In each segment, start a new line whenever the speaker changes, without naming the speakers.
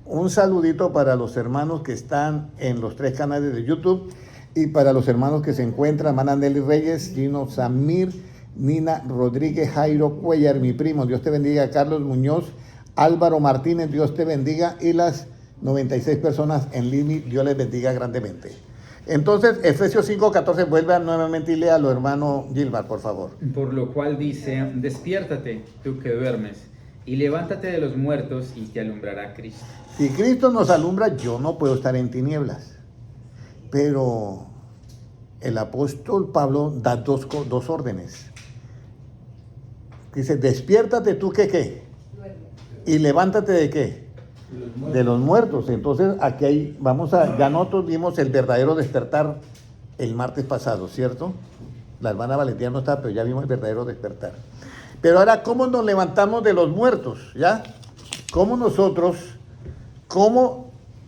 Un saludito para los hermanos que están en los 3 canales de YouTube y para los hermanos que se encuentran, hermana Nelly Reyes, Gino Samir, Nina Rodríguez, Jairo Cuellar, mi primo, Dios te bendiga, Carlos Muñoz, Álvaro Martínez, Dios te bendiga, y las 96 personas en línea, Dios les bendiga grandemente. Entonces, Efesios 5:14, vuelve nuevamente y léalo, hermano Gilmar, por favor.
Por lo cual dice, despiértate, tú que duermes, y levántate de los muertos, y te alumbrará Cristo.
Si Cristo nos alumbra, yo no puedo estar en tinieblas. Pero el apóstol Pablo da dos órdenes. Dice, despiértate tú que qué. Y levántate de qué. De los muertos. Entonces aquí hay, ya nosotros vimos el verdadero despertar el martes pasado, ¿cierto? La hermana Valentina no está, pero ya vimos el verdadero despertar. Pero ahora, ¿cómo nos levantamos de los muertos? ¿Ya? ¿Cómo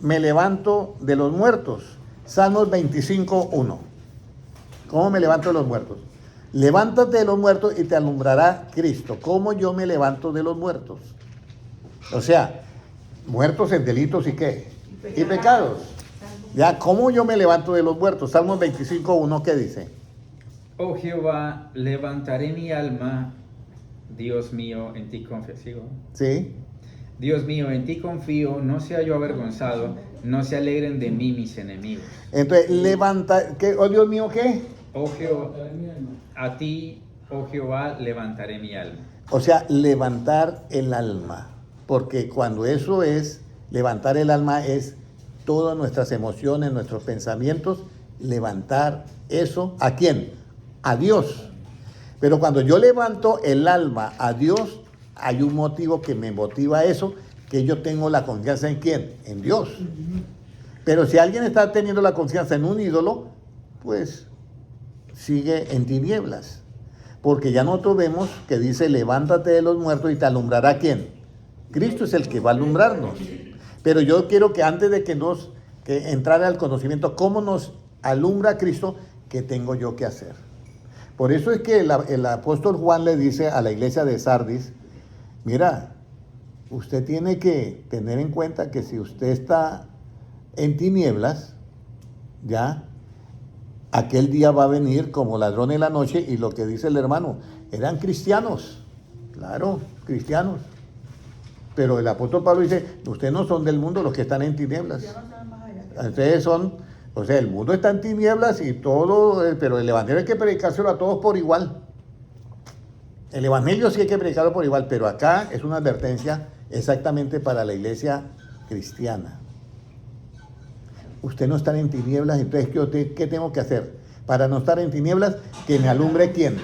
me levanto de los muertos? Salmos 25:1. ¿Cómo me levanto de los muertos? Levántate de los muertos y te alumbrará Cristo. ¿Cómo yo me levanto de los muertos? O sea, muertos en delitos y qué? Y pecados. Ya, ¿cómo yo me levanto de los muertos? Salmos 25:1, ¿qué dice?
Oh Jehová, levantaré mi alma, Dios mío, en ti confío. ¿Sigo?
Sí.
Dios mío, en ti confío, no sea yo avergonzado, no se alegren de mí mis enemigos.
Entonces, levanta, ¿qué? Oh Dios mío, ¿qué?
Oh Jehová, a ti, oh Jehová, levantaré mi alma.
O sea, levantar el alma. Porque cuando eso es, levantar el alma es todas nuestras emociones, nuestros pensamientos, levantar eso, ¿a quién? A Dios. Pero cuando yo levanto el alma a Dios, hay un motivo que me motiva a eso, que yo tengo la confianza en quién, en Dios. Pero si alguien está teniendo la confianza en un ídolo, pues sigue en tinieblas. Porque ya nosotros vemos que dice, levántate de los muertos y te alumbrará ¿quién? Cristo es el que va a alumbrarnos. Pero yo quiero que antes de que entrar al conocimiento, ¿cómo nos alumbra Cristo? ¿Qué tengo yo que hacer? Por eso es que el apóstol Juan le dice a la iglesia de Sardis, mira, usted tiene que tener en cuenta que si usted está en tinieblas, ya, aquel día va a venir como ladrón en la noche, y lo que dice el hermano, eran cristianos, claro, cristianos. Pero el apóstol Pablo dice, ustedes no son del mundo los que están en tinieblas. Ustedes son, o sea, el mundo está en tinieblas y todo, pero el evangelio hay que predicárselo a todos por igual. El evangelio sí hay que predicarlo por igual, pero acá es una advertencia exactamente para la iglesia cristiana. Usted no está en tinieblas, entonces ¿qué tengo que hacer? Para no estar en tinieblas, que me alumbre ¿quién?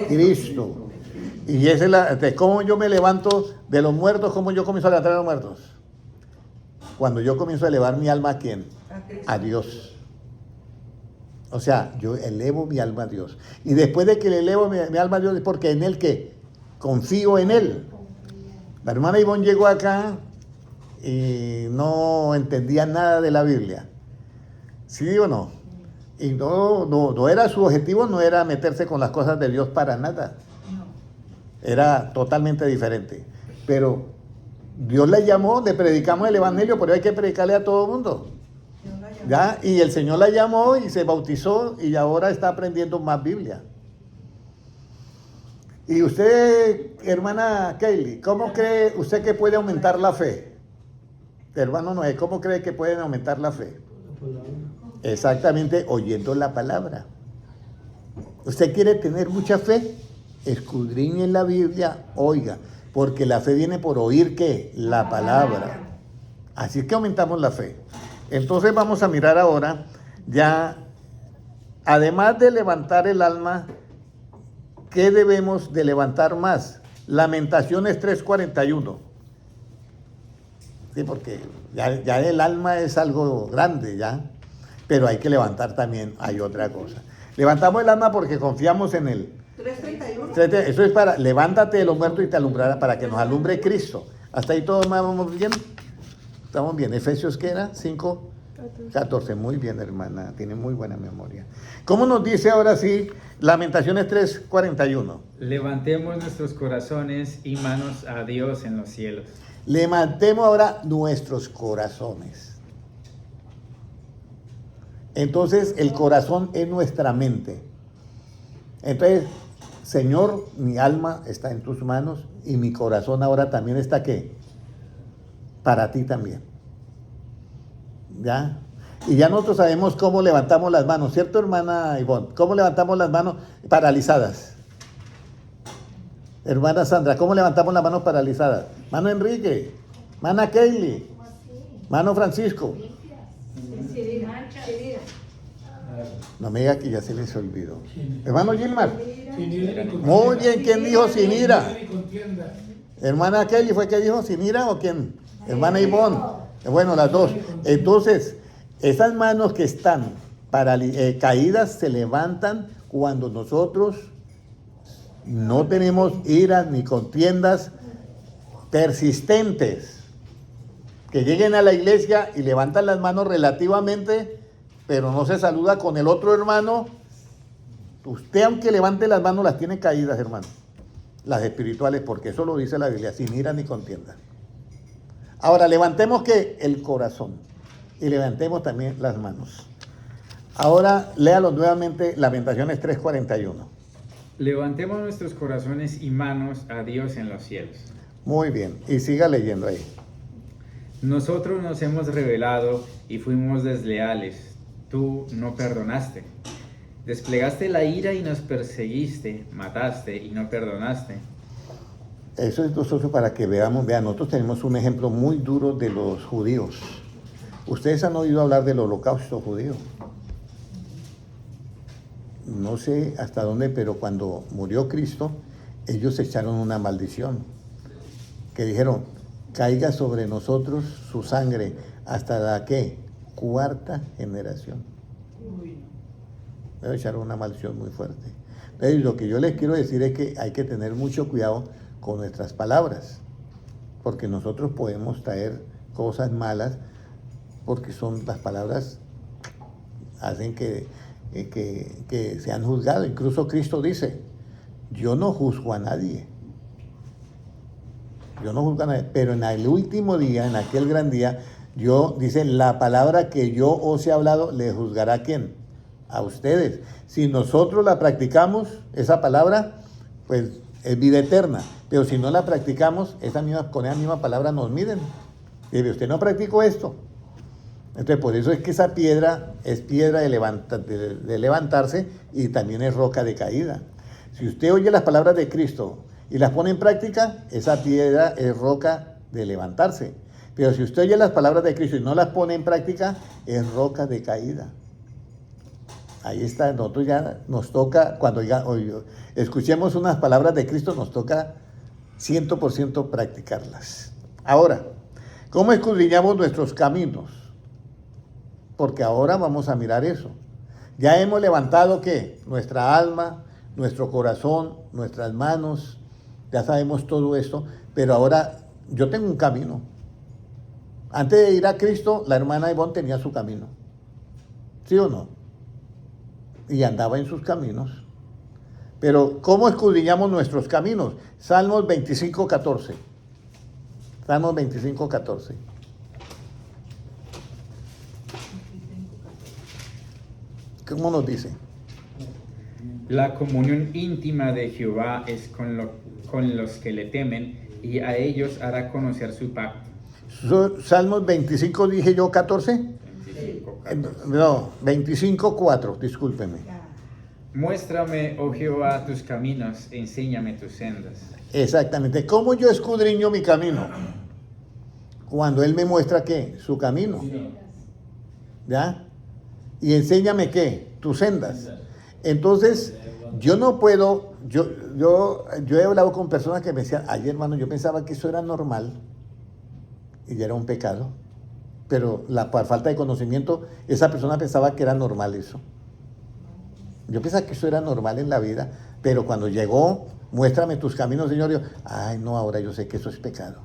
Cristo. Y esa es entonces, ¿cómo yo me levanto de los muertos? ¿Cómo yo comienzo a levantar a los muertos? Cuando yo comienzo a elevar mi alma ¿a quién? A Dios. O sea, yo elevo mi alma a Dios. Y después de que le elevo mi alma a Dios, es porque en Él ¿qué? Confío en Él. La hermana Ivonne llegó acá y no entendía nada de la Biblia. ¿Sí o no? Y no era su objetivo, no era meterse con las cosas de Dios para nada. Era totalmente diferente. Pero Dios la llamó, le predicamos el evangelio, pero hay que predicarle a todo el mundo. ¿Ya? Y el Señor la llamó y se bautizó y ahora está aprendiendo más Biblia. Y usted, hermana Kaylee, ¿cómo cree usted que puede aumentar la fe? Hermano Noé, ¿cómo cree que pueden aumentar la fe? Exactamente, oyendo la palabra. ¿Usted quiere tener mucha fe? Escudriñe la Biblia, oiga, porque la fe viene por oír ¿qué? La palabra. Así es que aumentamos la fe. Entonces vamos a mirar ahora, ya, además de levantar el alma, ¿qué debemos de levantar más? Lamentaciones 3:41. Sí, porque ya el alma es algo grande, ya, pero hay que levantar también, hay otra cosa. Levantamos el alma porque confiamos en Él. 3:31. Eso es para, levántate de los muertos y te alumbrará, para que nos alumbre Cristo. Hasta ahí todos vamos bien. Estamos bien. Efesios, ¿qué era? 5:14. Muy bien, hermana. Tiene muy buena memoria. ¿Cómo nos dice ahora sí Lamentaciones 3:41?
Levantemos nuestros corazones y manos a Dios en los cielos.
Levantemos ahora nuestros corazones. Entonces el corazón es nuestra mente. Entonces, Señor, mi alma está en tus manos y mi corazón ahora también está ¿qué? Para ti también. ¿Ya? Y ya nosotros sabemos cómo levantamos las manos, ¿cierto, hermana Ivonne? ¿Cómo levantamos las manos paralizadas? Hermana Sandra, ¿cómo levantamos las manos paralizadas? Mano Enrique, mana Kaylee, mano Francisco. No me diga que ya se les olvidó. Hermano Gilmar. Muy bien, ¿quién dijo sin ira? Hermana Kelly, ¿fue que dijo sin ira o quién? Hermana Ivonne. Bueno, las dos. Entonces, esas manos que están caídas se levantan cuando nosotros no tenemos iras ni contiendas persistentes. Que lleguen a la iglesia y levantan las manos relativamente, pero no se saluda con el otro hermano. Usted, aunque levante las manos, las tiene caídas, hermano. Las espirituales, porque eso lo dice la Biblia, sin ira ni contienda. Ahora, levantemos que el corazón y levantemos también las manos. Ahora, léalo nuevamente, Lamentaciones 3:41.
Levantemos nuestros corazones y manos a Dios en los cielos.
Muy bien, y siga leyendo ahí.
Nosotros nos hemos rebelado y fuimos desleales. Tú no perdonaste. Desplegaste la ira y nos perseguiste, mataste y no perdonaste.
Eso es nosotros para que veamos, vean, nosotros tenemos un ejemplo muy duro de los judíos. Ustedes han oído hablar del holocausto judío. No sé hasta dónde, pero cuando murió Cristo, ellos echaron una maldición. Que dijeron, caiga sobre nosotros su sangre hasta la ¿qué? Cuarta generación. Debe echar una maldición muy fuerte. Entonces, lo que yo les quiero decir es que hay que tener mucho cuidado con nuestras palabras, porque nosotros podemos traer cosas malas, porque son las palabras hacen que sean juzgados. Incluso Cristo dice, yo no juzgo a nadie. Yo no juzgo a nadie, pero en el último día, en aquel gran día, dice, la palabra que yo os he hablado, ¿le juzgará a quién? A ustedes. Si nosotros la practicamos, esa palabra, pues es vida eterna. Pero si no la practicamos, con esa misma palabra nos miden. Dice, usted no practicó esto. Entonces, por eso es que esa piedra es piedra de levantarse y también es roca de caída. Si usted oye las palabras de Cristo y las pone en práctica, esa piedra es roca de levantarse. Pero si usted oye las palabras de Cristo y no las pone en práctica, es roca de caída. Ahí está, nosotros ya nos toca, cuando escuchemos unas palabras de Cristo, nos toca 100% practicarlas. Ahora, ¿cómo escudriñamos nuestros caminos? Porque ahora vamos a mirar eso. Ya hemos levantado, ¿qué? Nuestra alma, nuestro corazón, nuestras manos, ya sabemos todo esto, pero ahora yo tengo un camino. Antes de ir a Cristo, la hermana Ivonne tenía su camino. ¿Sí o no? Y andaba en sus caminos. Pero, ¿cómo escudriñamos nuestros caminos? Salmos 25:14. Salmos 25:14. ¿Cómo nos dice?
La comunión íntima de Jehová es con los que le temen, y a ellos hará conocer su pacto.
Salmos 25, dije yo, 14.
25, 14.
No, 25:4, discúlpeme.
Muéstrame, oh Jehová, tus caminos, enséñame tus sendas.
Exactamente. ¿Cómo yo escudriño mi camino? Cuando Él me muestra, ¿qué? Su camino. ¿Ya? Y enséñame, ¿qué? Tus sendas. Entonces, yo no puedo, yo he hablado con personas que me decían, ay hermano, yo pensaba que eso era normal y ya era un pecado, pero por falta de conocimiento, esa persona pensaba que era normal eso. Yo pensaba que eso era normal en la vida, pero cuando llegó, muéstrame tus caminos, Señor, yo, ay no, ahora yo sé que eso es pecado.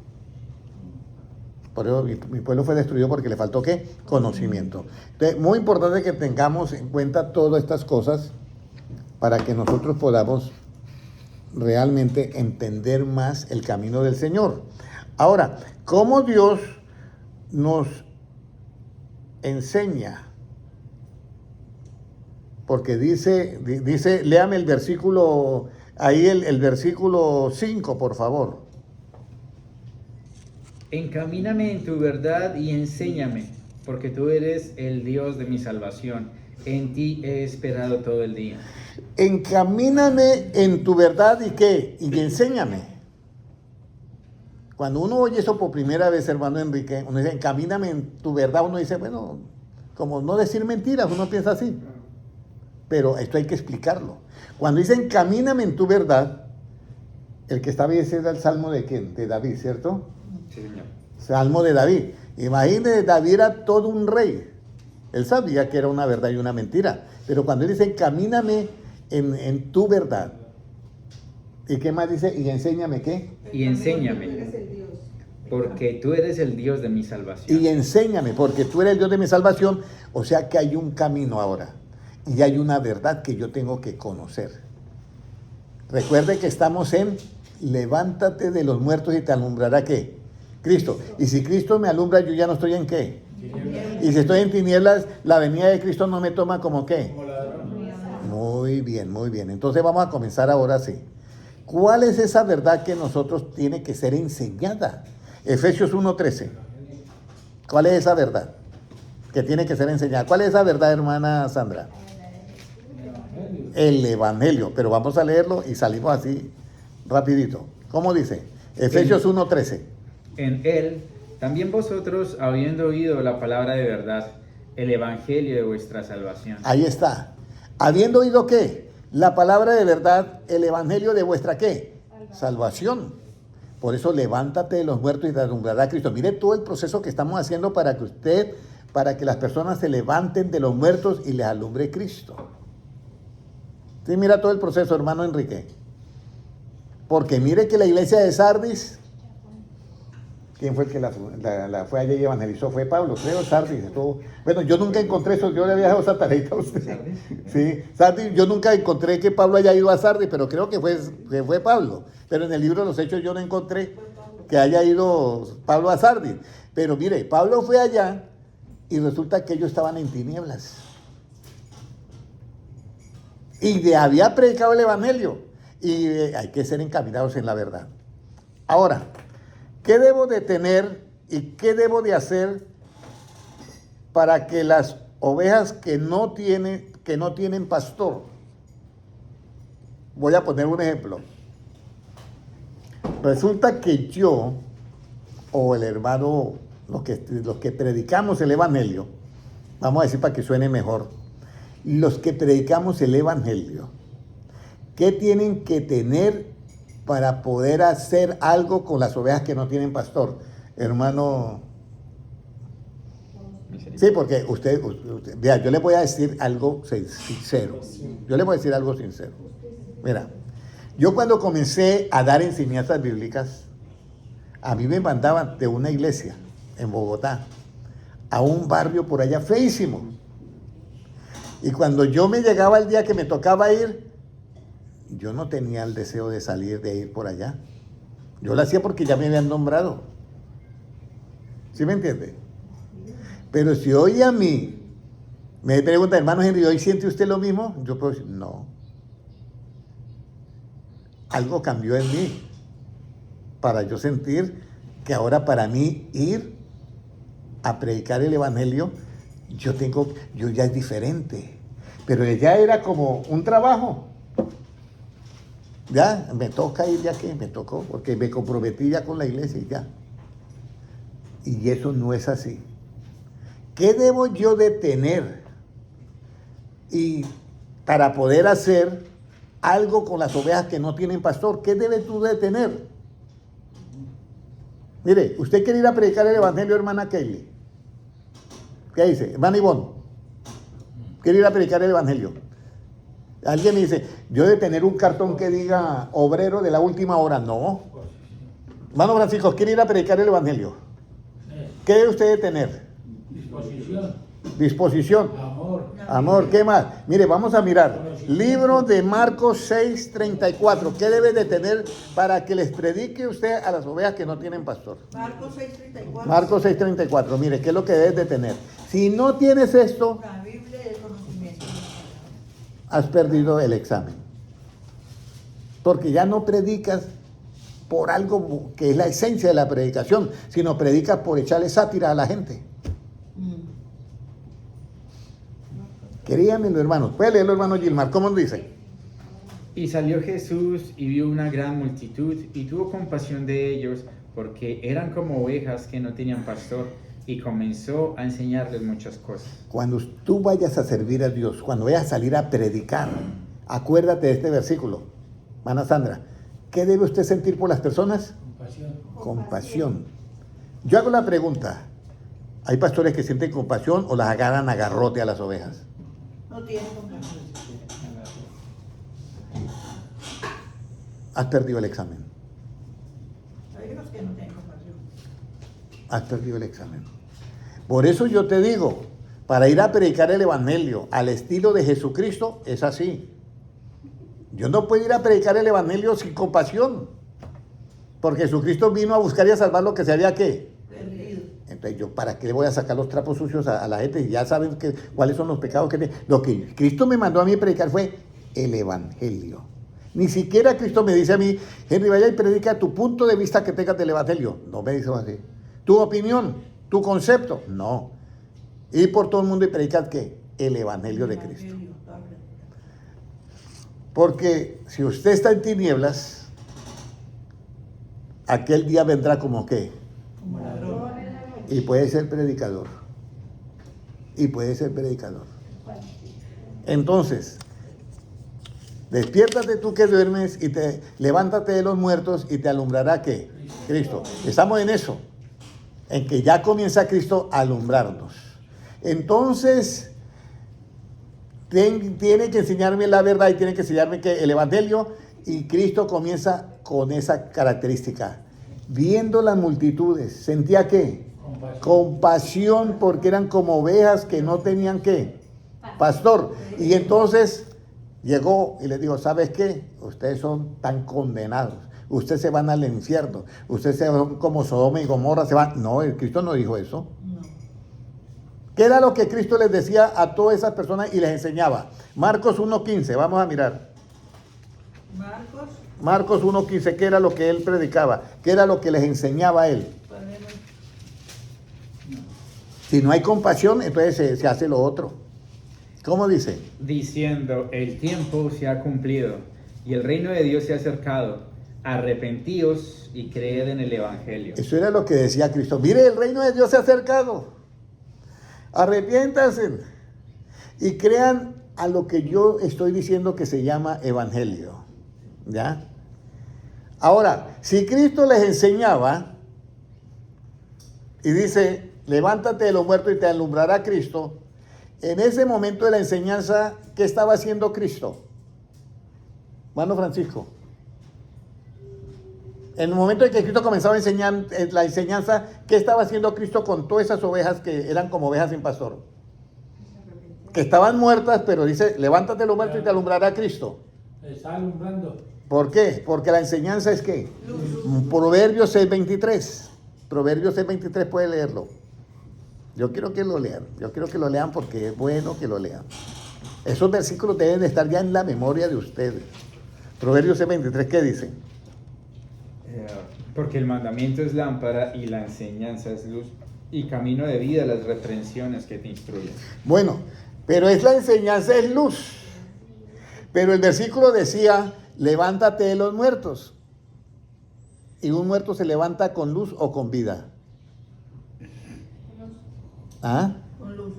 Por eso mi pueblo fue destruido porque le faltó, ¿qué? Conocimiento. Entonces, muy importante que tengamos en cuenta todas estas cosas para que nosotros podamos realmente entender más el camino del Señor. Ahora, ¿cómo Dios nos enseña? Porque dice, léame el versículo, ahí el versículo 5, por favor.
Encamíname en tu verdad y enséñame, porque tú eres el Dios de mi salvación. En ti he esperado todo el día.
Encamíname en tu verdad y qué, y enséñame. Cuando uno oye eso por primera vez, hermano Enrique, uno dice, encamíname en tu verdad, uno dice, bueno, como no decir mentiras, uno piensa así. Pero esto hay que explicarlo. Cuando dice encamíname en tu verdad, el que estaba ahí era el salmo de quién, de David, ¿cierto?
Sí, señor.
Salmo de David. Imagínese, David era todo un rey. Él sabía que era una verdad y una mentira. Pero cuando él dice encamíname en tu verdad. ¿Y qué más dice? Y enséñame qué.
Y enséñame, porque tú eres el Dios de mi salvación.
Y enséñame, porque tú eres el Dios de mi salvación. O sea que hay un camino ahora. Y hay una verdad que yo tengo que conocer. Recuerde que estamos en levántate de los muertos y te alumbrará ¿qué? Cristo. Y si Cristo me alumbra, yo ya no estoy en ¿qué? Y si estoy en tinieblas, la venida de Cristo no me toma como ¿qué? Muy bien, muy bien. Entonces vamos a comenzar ahora sí. ¿Cuál es esa verdad que nosotros tiene que ser enseñada? Efesios 1:13. ¿Cuál es esa verdad que tiene que ser enseñada? ¿Cuál es esa verdad, hermana Sandra? El Evangelio. Pero vamos a leerlo y salimos así rapidito. ¿Cómo dice? Efesios 1:13.
En él, también vosotros, habiendo oído la palabra de verdad, el evangelio de vuestra salvación.
Ahí está. ¿Habiendo oído qué? La palabra de verdad, el evangelio de vuestra ¿qué? Salvación. Por eso levántate de los muertos y te alumbrará a Cristo. Mire todo el proceso que estamos haciendo para que las personas se levanten de los muertos y les alumbre Cristo. Sí, mira todo el proceso, hermano Enrique. Porque mire que la iglesia de Sardis, ¿quién fue el que la fue allá y evangelizó? Fue Pablo, creo, Sardis. Bueno, yo nunca encontré eso, yo le había dejado esa tareita a usted. Sí, Sardis, yo nunca encontré que Pablo haya ido a Sardis, pero creo que fue Pablo. Pero en el libro de los Hechos yo no encontré que haya ido Pablo a Sardis. Pero mire, Pablo fue allá y resulta que ellos estaban en tinieblas. Y había predicado el evangelio. Y hay que ser encaminados en la verdad. Ahora, ¿qué debo de tener y qué debo de hacer para que las ovejas que no tienen pastor? Voy a poner un ejemplo. Resulta que yo o el hermano, los que predicamos el evangelio, vamos a decir para que suene mejor, los que predicamos el evangelio, ¿qué tienen que tener para poder hacer algo con las ovejas que no tienen pastor? Hermano. Sí, porque usted vea, yo le voy a decir algo sincero. Yo le voy a decir algo sincero. Mira, yo cuando comencé a dar enseñanzas bíblicas, a mí me mandaban de una iglesia en Bogotá a un barrio por allá feísimo. Y cuando yo me llegaba el día que me tocaba ir, yo no tenía el deseo de salir, de ir por allá. Yo lo hacía porque ya me habían nombrado. ¿Sí me entiende? Pero si hoy a mí me pregunta, hermano Henry, ¿hoy siente usted lo mismo? Yo puedo decir, no. Algo cambió en mí para yo sentir que ahora para mí ir a predicar el evangelio, yo ya es diferente. Pero ya era como un trabajo. Ya, me toca ir ya que me tocó, porque me comprometí ya con la iglesia y ya. Y eso no es así. ¿Qué debo yo de tener? Y para poder hacer algo con las ovejas que no tienen pastor, ¿qué debes tú de tener? Mire, usted quiere ir a predicar el evangelio, hermana Kelly. ¿Qué dice? Hermana Ivonne, quiere ir a predicar el evangelio. Alguien me dice, yo de tener un cartón que diga obrero de la última hora. No. Hermano Francisco, quiere ir a predicar el evangelio. ¿Qué debe usted de tener?
Disposición.
Disposición.
Amor.
Amor, ¿qué más? Mire, vamos a mirar. Libro de Marcos 6:34. ¿Qué debe de tener para que les predique usted a las ovejas que no tienen pastor?
Marcos 6:34.
Marcos 6:34. Mire, ¿qué es lo que debes de tener? Si no tienes esto,
La Biblia y el conocimiento.
has perdido el examen. Porque ya no predicas por algo que es la esencia de la predicación, sino predicas por echarle sátira a la gente. Queríanlo, hermanos. Puede leerlo, hermano Gilmar. ¿Cómo dice?
Y salió Jesús y vio una gran multitud y tuvo compasión de ellos porque eran como ovejas que no tenían pastor y comenzó a enseñarles muchas cosas.
Cuando tú vayas a servir a Dios, cuando vayas a salir a predicar, acuérdate de este versículo. Hermana Sandra, ¿qué debe usted sentir por las personas? Compasión. Yo hago la pregunta. ¿Hay pastores que sienten compasión o las agarran a garrote a las ovejas?
No tiene compasión.
Has perdido el examen.
Hay unos que no tienen compasión.
Has perdido el examen. Por eso yo te digo, para ir a predicar el evangelio al estilo de Jesucristo, es así. Yo no puedo ir a predicar el evangelio sin compasión. Porque Jesucristo vino a buscar y a salvar lo que se había ¿qué?
Perdido.
Entonces yo, ¿para qué le voy a sacar los trapos sucios a la gente? Ya saben cuáles son los pecados que tiene. Lo que Cristo me mandó a mí a predicar fue el evangelio. Ni siquiera Cristo me dice a mí, Henry, vaya y predica tu punto de vista que tengas del evangelio. No me dice así. Tu opinión, tu concepto. No. Ir por todo el mundo y predicar ¿qué? El evangelio de Cristo. Porque si usted está en tinieblas, aquel día vendrá como ¿qué?
Como ladrón.
Y puede ser predicador. Y puede ser predicador. Entonces, despiértate tú que duermes y levántate de los muertos y te alumbrará ¿qué? Cristo. Estamos en eso. En que ya comienza Cristo a alumbrarnos. Entonces, tiene que enseñarme la verdad y tiene que enseñarme que el evangelio, y Cristo comienza con esa característica. Viendo las multitudes, ¿sentía qué? Compasión, porque eran como ovejas que no tenían ¿qué? Pastor. Y entonces llegó y les dijo, ¿sabes qué? Ustedes son tan condenados. Ustedes se van al infierno. Ustedes se van como Sodoma y Gomorra. Se van. No, el Cristo no dijo eso.
No.
¿Qué era lo que Cristo les decía a todas esas personas y les enseñaba? Marcos 1:15, vamos a mirar. Marcos 1:15, ¿qué era lo que él predicaba? ¿Qué era lo que les enseñaba a él? Si no hay compasión, entonces se hace lo otro. ¿Cómo dice?
Diciendo, el tiempo se ha cumplido y el reino de Dios se ha acercado. Arrepentíos y creed en el evangelio.
Eso era lo que decía Cristo. Mire, el reino de Dios se ha acercado. Arrepiéntanse y crean a lo que yo estoy diciendo que se llama evangelio. ¿Ya? Ahora, si Cristo les enseñaba y dice, levántate de los muertos y te alumbrará Cristo, en ese momento de la enseñanza, ¿qué estaba haciendo Cristo? Hermano Francisco. En el momento en que Cristo comenzaba a enseñar la enseñanza, ¿qué estaba haciendo Cristo con todas esas ovejas que eran como ovejas sin pastor? Que estaban muertas, pero dice, levántate de los muertos y te alumbrará Cristo.
Está alumbrando.
¿Por qué? Porque la enseñanza es ¿qué? Proverbios 6:23. Proverbios 6:23, puede leerlo. Yo quiero que lo lean. Yo quiero que lo lean porque es bueno que lo lean. Esos versículos deben de estar ya en la memoria de ustedes. Proverbios 6:23, ¿qué dice?
Porque el mandamiento es lámpara y la enseñanza es luz y camino de vida las reprensiones que te instruyen.
Bueno, pero es la enseñanza, es luz. Pero el versículo decía, levántate de los muertos. ¿Y un muerto se levanta con luz o con vida? ¿Ah?
Con luz.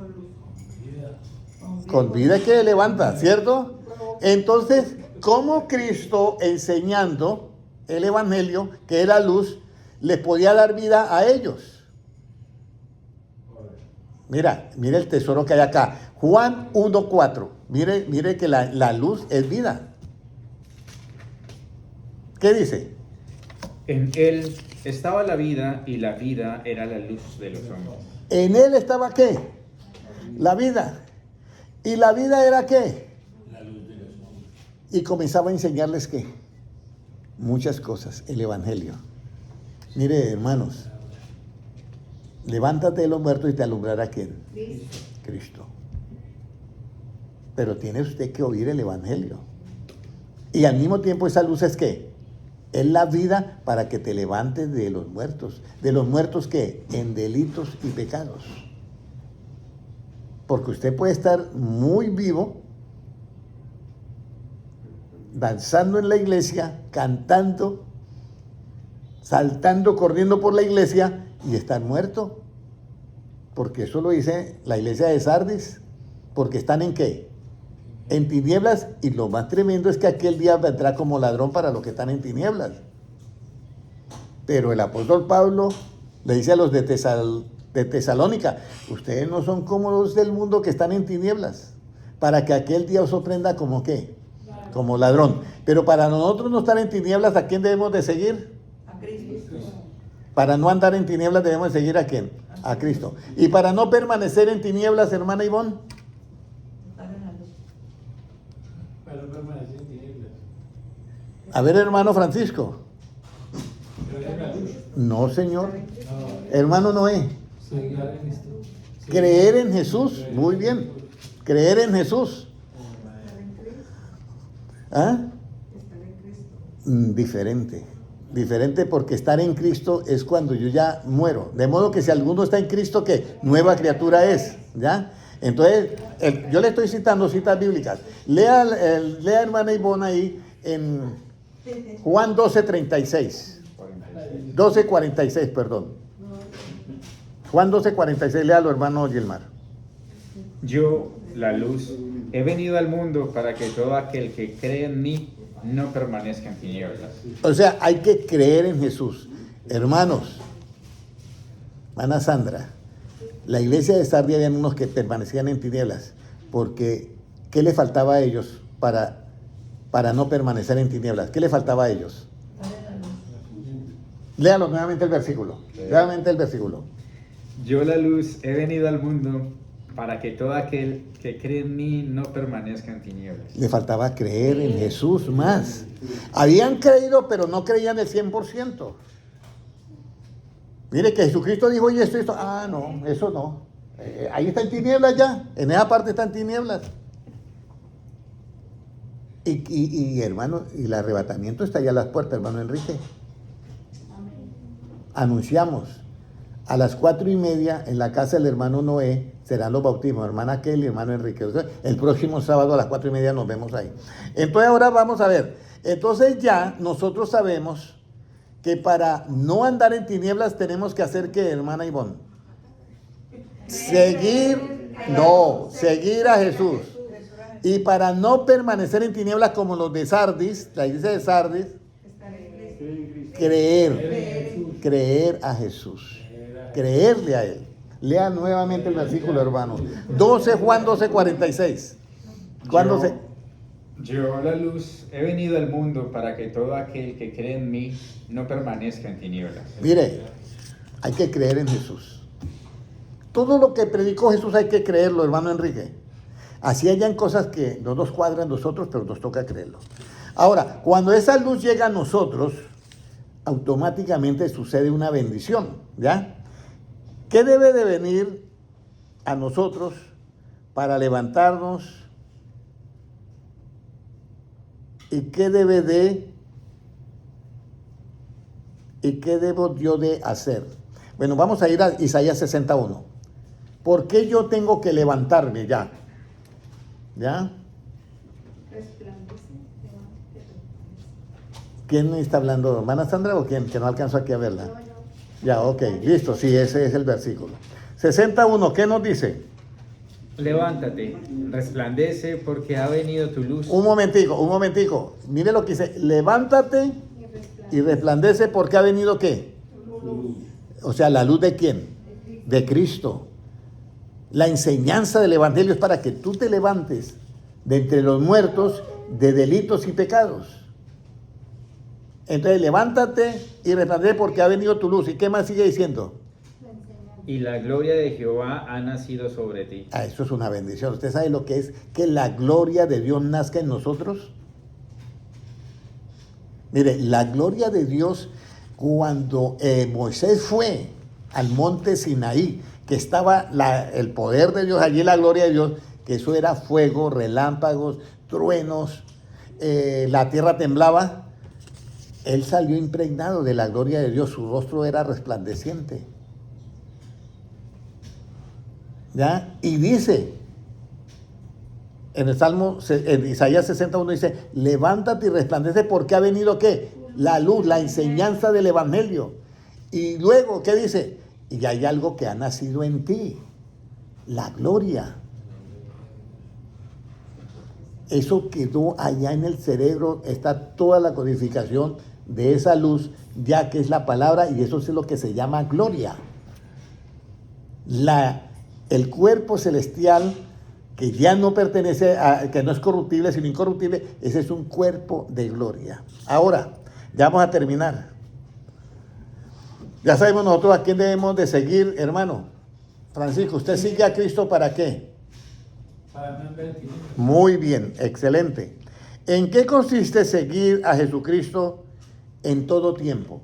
Con vida es que levanta, ¿cierto? Entonces, ¿cómo Cristo enseñando el evangelio, que era luz, les podía dar vida a ellos? Mira el tesoro que hay acá. Juan 1:4. Mire que la luz es vida. ¿Qué dice?
En él estaba la vida y la vida era la luz de los hombres.
En él estaba ¿qué? La vida. ¿Y la vida era qué? Y comenzaba a enseñarles qué. Muchas cosas, el Evangelio. Mire, hermanos, levántate de los muertos y te alumbrará ¿quién? Cristo. Pero tiene usted que oír el Evangelio. Y al mismo tiempo esa luz es ¿qué? Es la vida para que te levantes de los muertos. ¿De los muertos qué? En delitos y pecados. Porque usted puede estar muy vivo, danzando en la iglesia, cantando, saltando, corriendo por la iglesia y estar muerto. Porque eso lo dice la iglesia de Sardis. Porque están en ¿qué? En tinieblas, y lo más tremendo es que aquel día vendrá como ladrón para los que están en tinieblas. Pero el apóstol Pablo le dice a los de Tesalónica, ustedes no son como los del mundo que están en tinieblas, para que aquel día os sorprenda como ¿qué? Como ladrón. Pero para nosotros no estar en tinieblas, ¿a quién debemos de seguir?
A Cristo.
Para no andar en tinieblas debemos de seguir ¿a quién? A Cristo. Y para no permanecer en tinieblas, hermana Ivonne,
Estar en la luz.
Para no permanecer en tinieblas.
a ver, hermano Francisco.
Pero es la luz.
No, señor.
No,
Hermano Noé.
seguir en Cristo.
Creer en Jesús. Muy bien. Creer en Jesús. ¿Ah? Diferente. Diferente, porque estar en Cristo es cuando yo ya muero. De modo que si alguno está en Cristo, ¿qué? Nueva criatura es. ¿Ya? Entonces, yo le estoy citando citas bíblicas. Lea, hermana Ivonne ahí en Juan 12:36. 12:46, perdón. Juan 12:46, léalo, hermano Gilmar.
Yo, la luz, he venido al mundo para que todo aquel que cree en mí no permanezca en tinieblas.
O sea, hay que creer en Jesús. Hermanos, hermana Sandra, la iglesia de Sardia habían unos que permanecían en tinieblas, porque ¿qué le faltaba a ellos para no permanecer en tinieblas? ¿Qué le faltaba a ellos?
Estar en la luz.
Léalo nuevamente el versículo. Nuevamente el versículo.
Yo, la luz, he venido al mundo para que todo aquel que cree en mí no permanezca en tinieblas.
Le faltaba creer en Jesús más. Habían creído, pero no creían el 100%. Mire que Jesucristo dijo, y esto. Ah, no, eso no. Ahí está en tinieblas ya. En esa parte está en tinieblas. Y hermano, y el arrebatamiento está ya a las puertas, hermano Enrique. Anunciamos. A las 4:30 en la casa del hermano Noé serán los bautismos, hermana Kelly, hermano Enrique. El próximo sábado a las 4:30 nos vemos ahí. Entonces ahora vamos a ver. Entonces ya nosotros sabemos que para no andar en tinieblas tenemos que hacer ¿qué, hermana Ivonne? Seguir a Jesús. Y para no permanecer en tinieblas como los de Sardis, la iglesia de Sardis, creer a Jesús. Creerle a Él. Lea nuevamente el versículo, hermano. Juan 12:46.
Yo, la luz, he venido al mundo para que todo aquel que cree en mí no permanezca en tinieblas.
Mire, hay que creer en Jesús. Todo lo que predicó Jesús hay que creerlo, hermano Enrique. Así hayan cosas que no nos cuadran a nosotros, pero nos toca creerlo. Ahora, cuando esa luz llega a nosotros, automáticamente sucede una bendición, ¿ya? ¿Qué debe de venir a nosotros para levantarnos? ¿Y qué debo yo de hacer? Bueno, vamos a ir a Isaías 61. ¿Por qué yo tengo que levantarme ya? ¿Ya? ¿Quién está hablando? ¿Hermana Sandra o quién? Que no alcanzo aquí a verla. Ya, ok, listo, sí, ese es el versículo. 61, ¿qué nos dice?
Levántate, resplandece, porque ha venido tu luz.
Un momentico. Mire lo que dice, levántate y resplandece, porque ha venido ¿qué? O sea, ¿la luz de quién? De Cristo. La enseñanza del Evangelio es para que tú te levantes de entre los muertos de delitos y pecados. Entonces, levántate y resplandece porque ha venido tu luz. ¿Y qué más sigue diciendo?
y la gloria de Jehová ha nacido sobre ti.
Ah, eso es una bendición. ¿Usted sabe lo que es que la gloria de Dios nazca en nosotros? Mire, la gloria de Dios, cuando Moisés fue al monte Sinaí, que estaba el poder de Dios, allí la gloria de Dios, que eso era fuego, relámpagos, truenos, la tierra temblaba, él salió impregnado de la gloria de Dios, su rostro era resplandeciente. ¿Ya? Y dice, en el Salmo, en Isaías 61 dice, levántate y resplandece porque ha venido ¿qué? La luz, la enseñanza del Evangelio. Y luego, ¿qué dice? Y hay algo que ha nacido en ti, la gloria. Eso quedó allá en el cerebro, está toda la codificación de esa luz, ya que es la palabra, y eso es lo que se llama gloria. El cuerpo celestial, que ya no pertenece que no es corruptible, sino incorruptible, ese es un cuerpo de gloria. Ahora, ya vamos a terminar. Ya sabemos nosotros a quién debemos de seguir, hermano. Francisco, ¿usted sigue a Cristo para qué?
Para no ver tinieblas.
Muy bien, excelente. ¿En qué consiste seguir a Jesucristo en todo tiempo?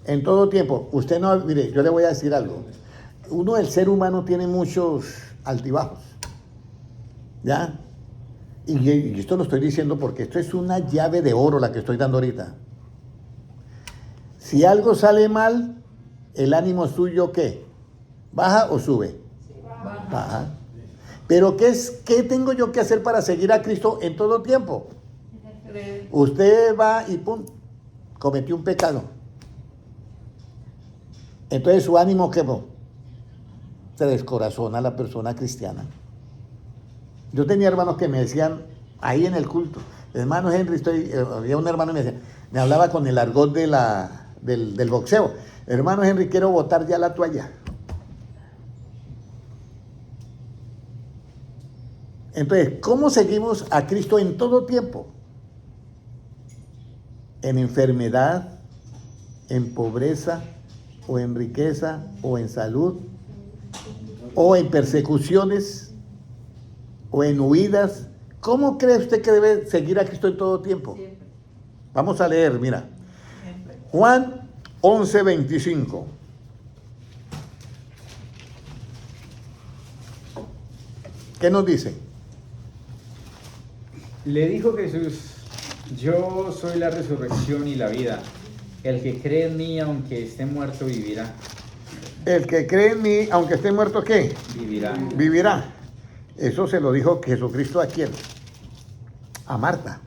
En todo tiempo. Usted no, mire, yo le voy a decir algo. El ser humano tiene muchos altibajos. ¿Ya? Y esto lo estoy diciendo porque esto es una llave de oro la que estoy dando ahorita. Si algo sale mal, el ánimo suyo, ¿qué? ¿Baja o sube? Baja. Pero ¿qué tengo yo que hacer para seguir a Cristo en todo tiempo? Usted va y pum, cometió un pecado. Entonces su ánimo, ¿qué? Se descorazona la persona cristiana. Yo tenía hermanos que me decían, ahí en el culto, hermano Henry, había un hermano que me hablaba con el argot del boxeo. Hermano Henry, quiero botar ya la toalla. Entonces, ¿cómo seguimos a Cristo en todo tiempo? En enfermedad, en pobreza, o en riqueza, o en salud, o en persecuciones, o en huidas. ¿Cómo cree usted que debe seguir a Cristo en todo tiempo?
Siempre.
Vamos a leer, mira.
Siempre.
Juan 11:25. ¿Qué nos dice?
Le dijo Jesús, yo soy la resurrección y la vida. El que cree en mí, aunque esté muerto, vivirá.
El que cree en mí, aunque esté muerto, ¿qué?
Vivirá.
Vivirá. Eso se lo dijo Jesucristo a quién? A Marta.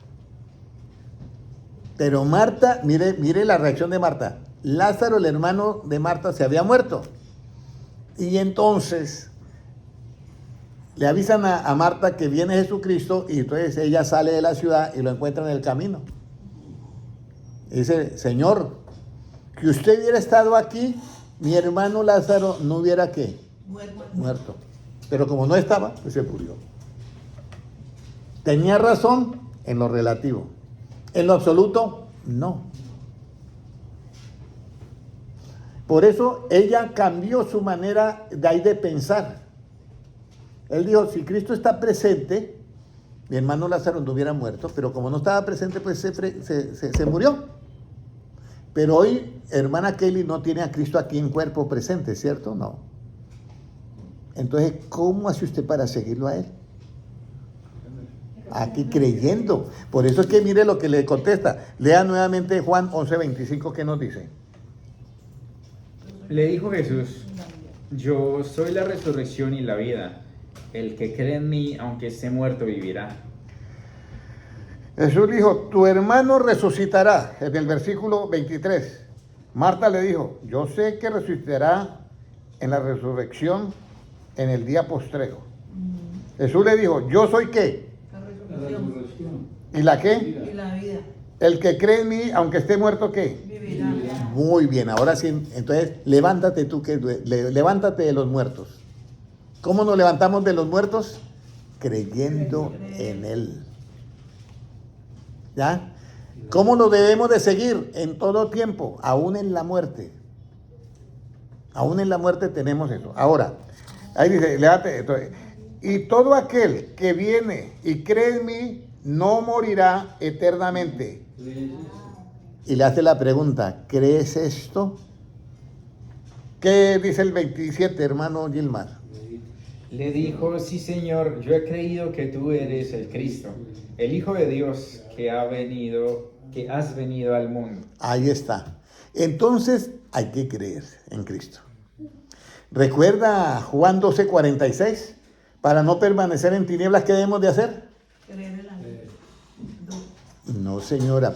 Pero Marta, mire la reacción de Marta. Lázaro, el hermano de Marta, se había muerto. Y entonces le avisan a Marta que viene Jesucristo y entonces ella sale de la ciudad y lo encuentra en el camino. Y dice, Señor, que usted hubiera estado aquí, mi hermano Lázaro no hubiera ¿qué? Muerto. Pero como no estaba, pues se murió. ¿Tenía razón? En lo relativo. En lo absoluto, no. Por eso ella cambió su manera de pensar. Él dijo, si Cristo está presente, mi hermano Lázaro no hubiera muerto, pero como no estaba presente, pues se murió. Pero hoy, hermana Kelly no tiene a Cristo aquí en cuerpo presente, ¿cierto? No. Entonces, ¿cómo hace usted para seguirlo a él? Aquí creyendo. Por eso es que mire lo que le contesta. Lea nuevamente Juan 11:25, ¿qué nos dice?
Le dijo Jesús, yo soy la resurrección y la vida. El que cree en mí, aunque esté muerto, vivirá.
Jesús dijo, tu hermano resucitará, en el versículo 23. Marta le dijo, yo sé que resucitará en la resurrección en el día postrero. Jesús le dijo, yo soy ¿qué?
La
La
resurrección
resurrección.
¿Y la qué?
y la vida.
El que cree en mí, aunque esté muerto, ¿qué?
Vivirá.
Muy bien, ahora sí, entonces levántate tú, levántate de los muertos. ¿Cómo nos levantamos de los muertos? Creyendo en Él. ¿Ya? ¿Cómo lo debemos de seguir? En todo tiempo, aún en la muerte. Aún en la muerte tenemos eso. Ahora, ahí dice, léate, entonces, y todo aquel que viene y cree en mí no morirá eternamente. Y le hace la pregunta, ¿crees esto? ¿Qué dice el 27, hermano Gilmar?
Le dijo, sí Señor, yo he creído que tú eres el Cristo, el Hijo de Dios que has venido al mundo.
Ahí está. Entonces hay que creer en Cristo. ¿Recuerda Juan 12:46? Para no permanecer en tinieblas, ¿qué debemos de hacer?
Creer en la luz.
No, señora.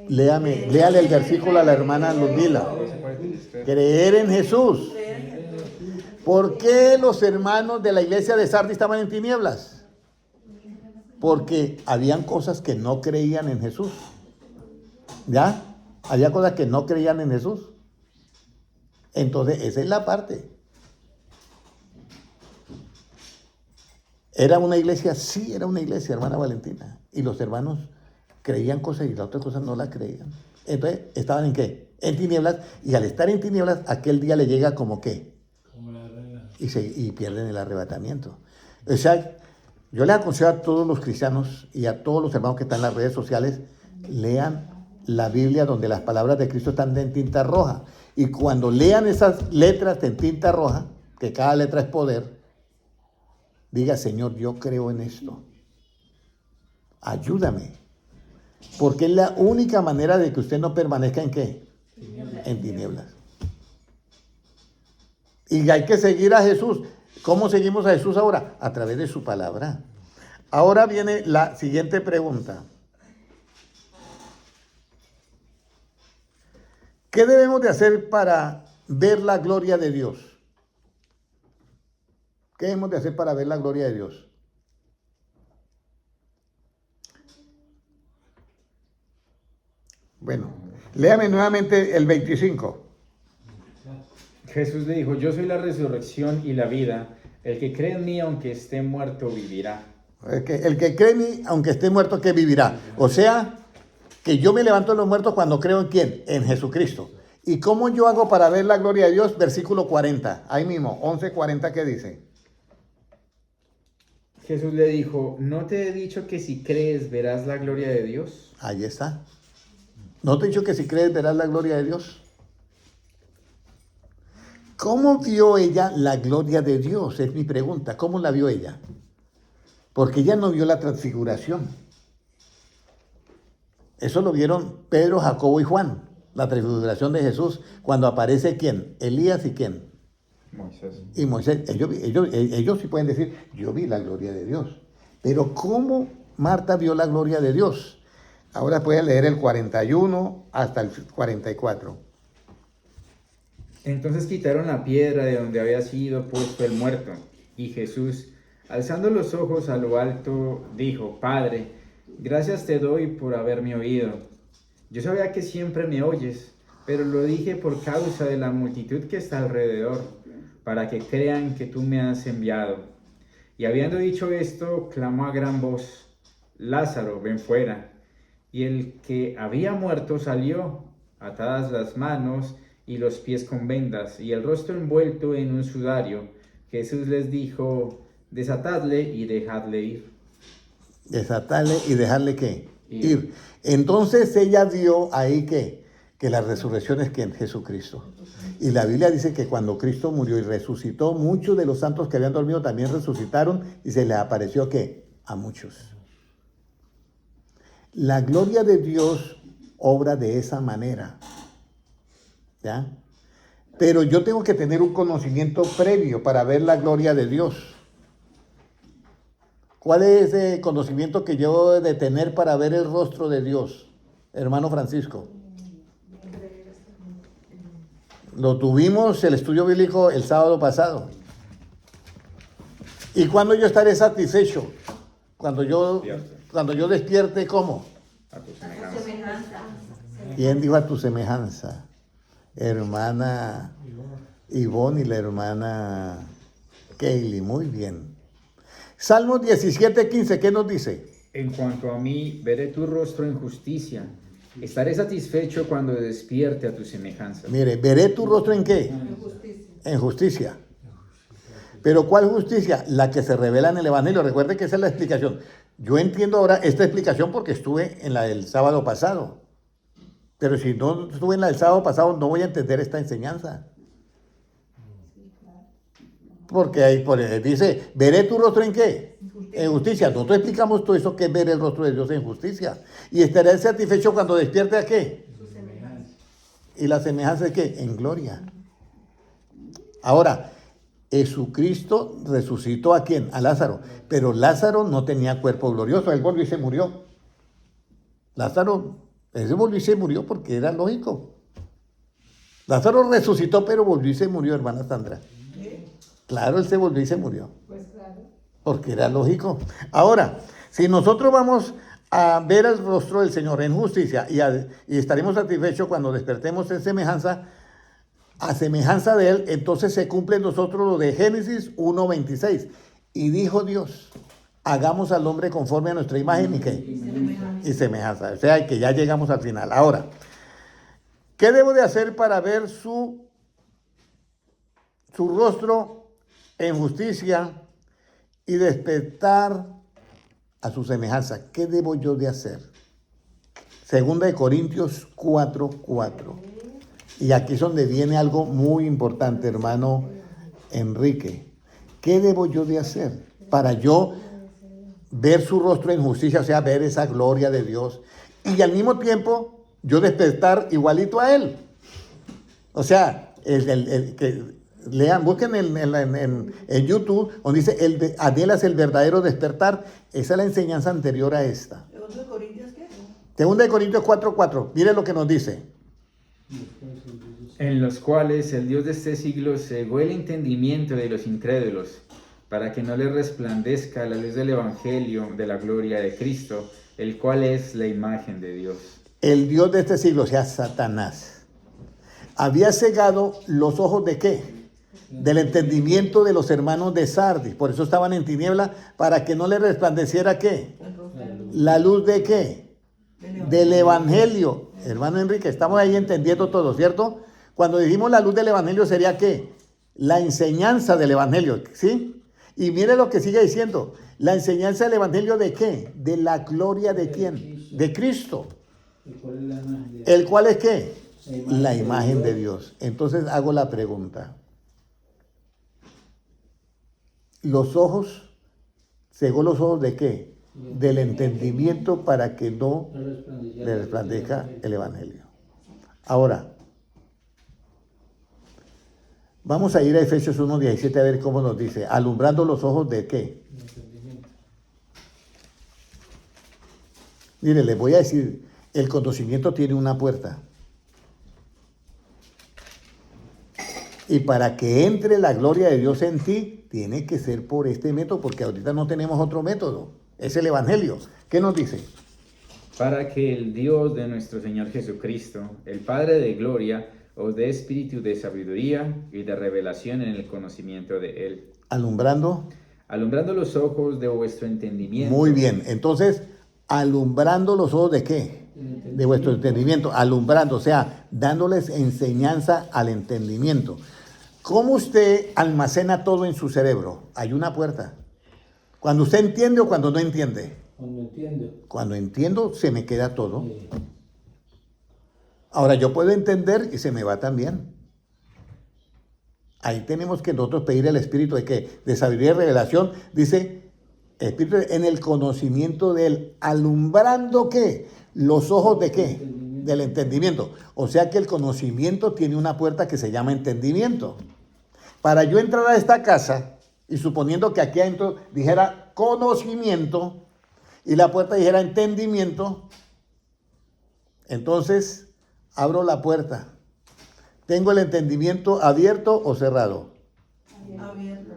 Léale el versículo a la hermana Ludmila. Creer en Jesús. ¿Por qué los hermanos de la iglesia de Sardis estaban en tinieblas? Porque habían cosas que no creían en Jesús. ¿Ya? Había cosas que no creían en Jesús. Entonces, esa es la parte. ¿Era una iglesia? Sí, era una iglesia, hermana Valentina. Y los hermanos creían cosas y las otras cosas no las creían. Entonces, ¿estaban en qué? En tinieblas. Y al estar en tinieblas, aquel día le llega como qué.
Como la reina.
Y pierden el arrebatamiento. O sea, yo les aconsejo a todos los cristianos y a todos los hermanos que están en las redes sociales, lean la Biblia donde las palabras de Cristo están en tinta roja. Y cuando lean esas letras en tinta roja, que cada letra es poder, diga, Señor, yo creo en esto. Ayúdame. Porque es la única manera de que usted no permanezca en qué? En tinieblas. Y hay que seguir a Jesús. ¿Cómo seguimos a Jesús ahora? A través de su palabra. Ahora viene la siguiente pregunta. ¿Qué debemos de hacer para ver la gloria de Dios? ¿Qué debemos de hacer para ver la gloria de Dios? Bueno, léame nuevamente el 25.
Jesús le dijo, yo soy la resurrección y la vida. El que cree en mí, aunque esté muerto, vivirá.
El que cree en mí, aunque esté muerto, que vivirá. O sea, que yo me levanto de los muertos cuando creo en ¿quién? En Jesucristo. ¿Y cómo yo hago para ver la gloria de Dios? Versículo 40. Ahí mismo, 11:40, ¿qué dice?
Jesús le dijo, ¿no te he dicho que si crees verás la gloria de Dios?
Ahí está. ¿No te he dicho que si crees verás la gloria de Dios? ¿Cómo vio ella la gloria de Dios? Es mi pregunta. ¿Cómo la vio ella? Porque ella no vio la transfiguración. Eso lo vieron Pedro, Jacobo y Juan. La transfiguración de Jesús. Cuando aparece ¿quién? Elías y ¿quién?
Moisés.
Y Moisés. Ellos sí pueden decir, yo vi la gloria de Dios. Pero ¿cómo Marta vio la gloria de Dios? Ahora pueden leer el 41 hasta el 44.
Entonces quitaron la piedra de donde había sido puesto el muerto. Y Jesús, alzando los ojos a lo alto, dijo, Padre, gracias te doy por haberme oído. Yo sabía que siempre me oyes, pero lo dije por causa de la multitud que está alrededor, para que crean que tú me has enviado. Y habiendo dicho esto, clamó a gran voz, Lázaro, ven fuera. Y el que había muerto salió, atadas las manos y los pies con vendas, y el rostro envuelto en un sudario. Jesús les dijo, desatadle y dejadle ir.
Desatarle y dejarle ¿qué?
Ir.
Entonces ella vio ahí que la resurrección es ¿quién? Jesucristo. Y la Biblia dice que cuando Cristo murió y resucitó, muchos de los santos que habían dormido también resucitaron y se les apareció ¿qué? A muchos. La gloria de Dios obra de esa manera. ¿Ya? Pero yo tengo que tener un conocimiento previo para ver la gloria de Dios. ¿Cuál es ese conocimiento que yo debo de tener para ver el rostro de Dios, hermano Francisco? Lo tuvimos el estudio bíblico el sábado pasado. ¿Y cuándo yo estaré satisfecho? Cuando yo despierte, ¿cómo?
A tu
Semejanza.
semejanza.
¿Quién dijo a tu semejanza? Hermana Ivonne y la hermana Kaylee, muy bien. Salmos 17:15, ¿qué nos dice?
En cuanto a mí, veré tu rostro en justicia Estaré satisfecho cuando despierte a tu semejanza.
Mire, veré tu rostro en qué?
En justicia.
En justicia. Pero ¿cuál justicia? La que se revela en el Evangelio. Recuerde que esa es la explicación. Yo entiendo ahora esta explicación porque estuve en la del sábado pasado. Pero si no estuve en la del sábado pasado, no voy a entender esta enseñanza. Porque ahí dice, veré tu rostro en qué? En justicia. Nosotros explicamos todo eso, que es ver el rostro de Dios en justicia. Y estaré satisfecho cuando despierte a qué. ¿Y la semejanza es qué? En gloria. Ahora, Jesucristo resucitó ¿a quién? A Lázaro. Pero Lázaro no tenía cuerpo glorioso. Él volvió y se murió. Lázaro, él se volvió y se murió porque era lógico. Lázaro resucitó, pero volvió y se murió, hermana Sandra. Claro, él se volvió y se murió.
Pues claro.
Porque era lógico. Ahora, si nosotros vamos a ver el rostro del Señor en justicia y estaremos satisfechos cuando despertemos en semejanza, a semejanza de Él, entonces se cumple en nosotros lo de Génesis 1:26. Y dijo Dios, hagamos al hombre conforme a nuestra imagen y qué. Y semejanza. O sea, que ya llegamos al final. Ahora, ¿qué debo de hacer para ver su rostro en justicia y despertar a su semejanza? ¿Qué debo yo de hacer? Segunda de Corintios 4:4. Y aquí es donde viene algo muy importante, hermano Enrique. ¿Qué debo yo de hacer para yo ver su rostro en justicia, o sea, ver esa gloria de Dios y al mismo tiempo yo despertar igualito a Él? O sea, que lean, busquen en YouTube, donde dice, anhelas el verdadero despertar. Esa es la enseñanza anterior a esta.
¿Segundo de Corintios qué?
Segunda de Corintios 4:4. Mire lo que nos dice.
En los cuales el Dios de este siglo cegó el entendimiento de los incrédulos, para que no les resplandezca la luz del Evangelio de la gloria de Cristo, el cual es la imagen de Dios.
El Dios de este siglo, o sea, Satanás, había cegado los ojos de qué? Del entendimiento de los hermanos de Sardis. Por eso estaban en tiniebla, para que no les resplandeciera qué?
El rostro de luz.
La luz de qué? Del Evangelio. Hermano Enrique, estamos ahí entendiendo todo, ¿cierto? Cuando dijimos la luz del Evangelio sería ¿qué? La enseñanza del Evangelio, ¿sí? Y mire lo que sigue diciendo. La enseñanza del Evangelio ¿de qué? De la gloria de quién? De Cristo. ¿El cual es qué? La imagen de Dios. Entonces hago la pregunta. Los ojos, cegó los ojos ¿de qué? Del entendimiento para que no le resplandezca el Evangelio. Ahora, vamos a ir a Efesios 1:17 a ver cómo nos dice. Alumbrando los ojos ¿de qué? Mire, les voy a decir, el conocimiento tiene una puerta. Y para que entre la gloria de Dios en ti, tiene que ser por este método, porque ahorita no tenemos otro método. Es el Evangelio. ¿Qué nos dice?
Para que el Dios de nuestro Señor Jesucristo, el Padre de gloria, os dé espíritu de sabiduría y de revelación en el conocimiento de Él.
Alumbrando.
Alumbrando los ojos de vuestro entendimiento.
Muy bien. Entonces, alumbrando los ojos ¿de qué? De vuestro entendimiento. Alumbrando, o sea, dándoles enseñanza al entendimiento. ¿Cómo usted almacena todo en su cerebro? Hay una puerta. Cuando usted entiende o cuando no entiende.
Cuando entiendo.
Cuando entiendo, se me queda todo. Ahora, yo puedo entender y se me va también. Ahí tenemos que nosotros pedir el espíritu de qué? De sabiduría y revelación. Dice, espíritu en el conocimiento de Él. Alumbrando ¿qué? Los ojos ¿de qué? Del entendimiento. O sea que el conocimiento tiene una puerta que se llama entendimiento. Para yo entrar a esta casa, y suponiendo que aquí adentro dijera conocimiento, y la puerta dijera entendimiento, entonces abro la puerta. ¿Tengo el entendimiento abierto o cerrado?
Abierto.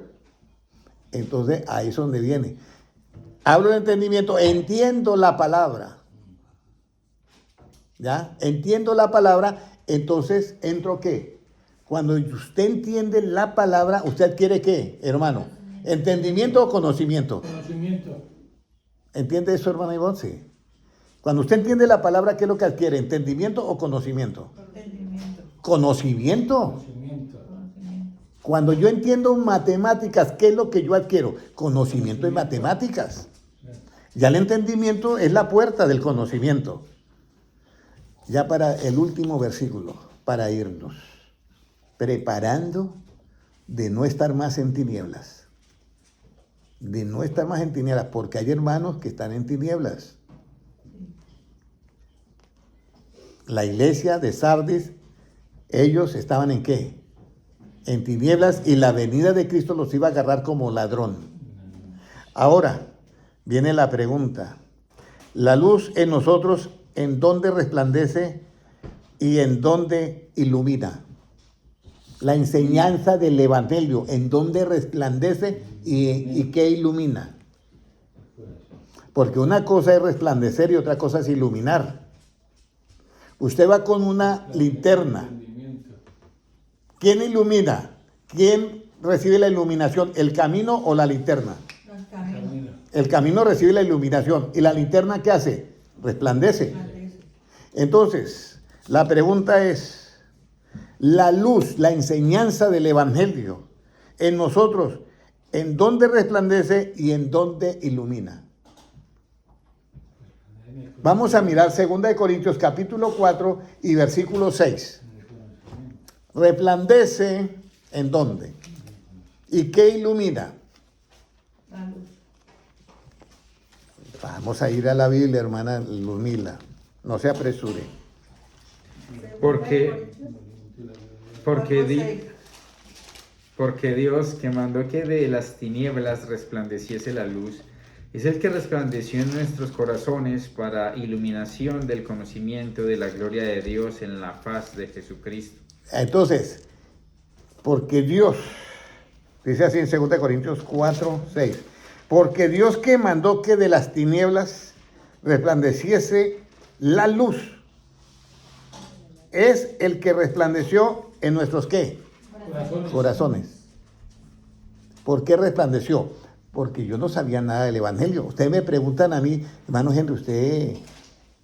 Entonces ahí es donde viene. Abro el entendimiento, entiendo la palabra. ¿Ya? Entiendo la palabra, entonces entro ¿qué? Cuando usted entiende la palabra, ¿usted adquiere qué, hermano? ¿Entendimiento o conocimiento?
Conocimiento.
¿Entiende eso, hermano Ivonne? Sí. Cuando usted entiende la palabra, ¿qué es lo que adquiere? ¿Entendimiento o conocimiento?
Entendimiento.
Conocimiento.
Conocimiento.
Conocimiento.
Cuando yo entiendo matemáticas, ¿qué es lo que yo adquiero? Conocimiento en matemáticas. Ya el entendimiento es la puerta del conocimiento. Ya para el último versículo, para irnos, preparando de no estar más en tinieblas. De no estar más en tinieblas, porque hay hermanos que están en tinieblas. La iglesia de Sardis, ellos estaban ¿en qué? En tinieblas, y la venida de Cristo los iba a agarrar como ladrón. Ahora, viene la pregunta. La luz en nosotros, ¿en dónde resplandece y en dónde ilumina? La enseñanza del Evangelio, ¿en dónde resplandece y qué ilumina? Porque una cosa es resplandecer y otra cosa es iluminar. Usted va con una linterna. ¿Quién ilumina? ¿Quién recibe la iluminación? ¿El camino o la linterna?
Los caminos.
El camino recibe la iluminación. ¿Y la linterna qué hace? Resplandece. Entonces, la pregunta es, la luz, la enseñanza del Evangelio en nosotros, ¿en dónde resplandece y en dónde ilumina? Vamos a mirar 2 Corintios capítulo 4 y versículo 6. ¿Resplandece en dónde? ¿Y qué ilumina?
La luz.
Vamos a ir a la Biblia, hermana Ludmila. No se apresure.
Porque
Cuatro,
di-
seis.
Porque Dios, que mandó que de las tinieblas resplandeciese la luz, es el que resplandeció en nuestros corazones para iluminación del conocimiento de la gloria de Dios en la faz de Jesucristo.
Entonces, porque Dios, dice así en 2 Corintios 4, 6, porque Dios que mandó que de las tinieblas resplandeciese la luz, es el que resplandeció en nuestros ¿qué? Corazones. ¿Por qué resplandeció? Porque yo no sabía nada del Evangelio. Ustedes me preguntan a mí, hermano Henry, usted,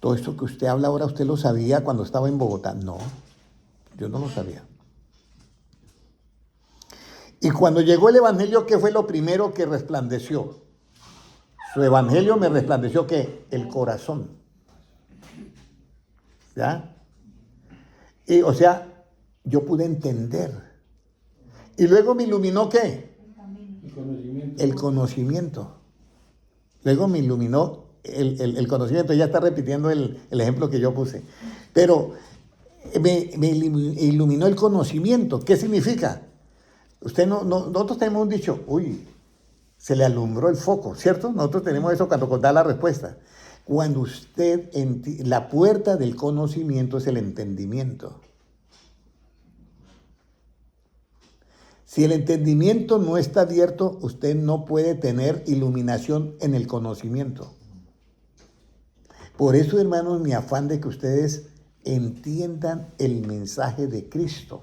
todo esto que usted habla ahora, ¿usted lo sabía cuando estaba en Bogotá? No, yo no lo sabía. Y cuando llegó el Evangelio, ¿qué fue lo primero que resplandeció? Su Evangelio me resplandeció, ¿qué? El corazón. ¿Ya? Y, o sea, yo pude entender. Y luego me iluminó, ¿qué? El conocimiento. Luego me iluminó el conocimiento. Ya está repitiendo el ejemplo que yo puse. Pero me iluminó el conocimiento. ¿Qué significa? Nosotros tenemos un dicho, uy, se le alumbró el foco, ¿cierto? Nosotros tenemos eso cuando da la respuesta. Cuando usted, la puerta del conocimiento es el entendimiento. Si el entendimiento no está abierto, usted no puede tener iluminación en el conocimiento. Por eso, hermanos, mi afán de que ustedes entiendan el mensaje de Cristo.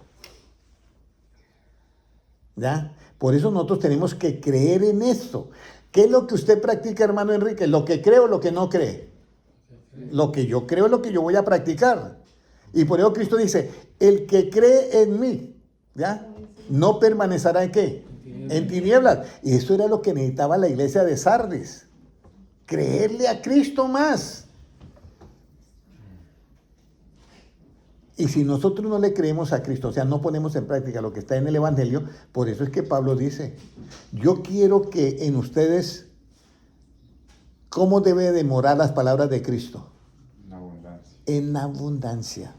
¿Ya? Por eso nosotros tenemos que creer en esto. ¿Qué es lo que usted practica, hermano Enrique? ¿Lo que cree o lo que no cree? Lo que yo creo es lo que yo voy a practicar. Y por eso Cristo dice, el que cree en mí, ¿ya? No permanecerá en ¿qué? En tinieblas. Y eso era lo que necesitaba la iglesia de Sardis. Creerle a Cristo más. Y si nosotros no le creemos a Cristo, o sea, no ponemos en práctica lo que está en el Evangelio, por eso es que Pablo dice, yo quiero que en ustedes, ¿cómo debe de morar las palabras de Cristo?
En abundancia.
En abundancia.